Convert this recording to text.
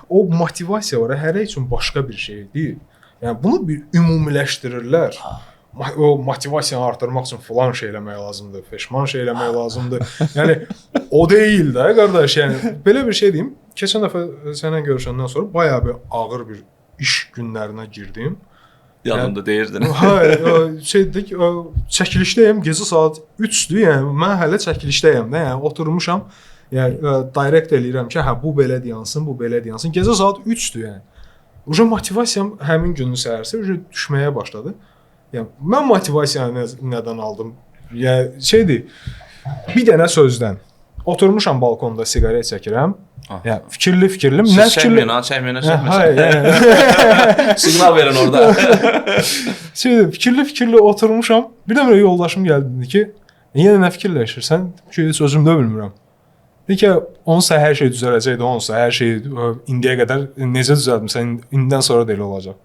o motivasiya var, hərə üçün başqa bir şey deyil. Yəni bunu bir ümumiləşdirirlər. O motivasiyanı artırmaq üçün filan şey eləmək lazımdır, peşman şey eləmək lazımdır. Yəni o deyil də qardaş, yəni belə bir şey deyim. Keçən dəfə sənlə görüşəndən sonra bayağı bir ağır bir iş günlərinə girdim. Yanımda deyirdin. Şeydik, çəkilişdəyəm, gecə saat 3-dür. Yəni mən hələ çəkilişdəyəm də. Yəni oturmuşam, yəni direct eləyirəm ki, hə bu belə deyansın, bu belə deyansın. Gecə saat 3-dür yəni. Uca motivasiyam həmin günün səhərsi uca düşməyə başladı. Yəni mən motivasiyanı nədən aldım? Yəni şeydir. Bir dənə sözdən. Oturmuşam balkonda siqaret çəkirəm. Ya fikirli. Nə fikirli? Çəkməyin. Siqnal verin orada. Fikirli oturmuşam. Bir də belə yoldaşım gəldi dedi ki, yenə nə fikirləşirsən? Ki heç özüm də bilmirəm. Dedi ki, onsa hər şey düzələcəkdi, onsa hər şey indiyə qədər necə düzəltmisən, indidən sonra da elə olacaq.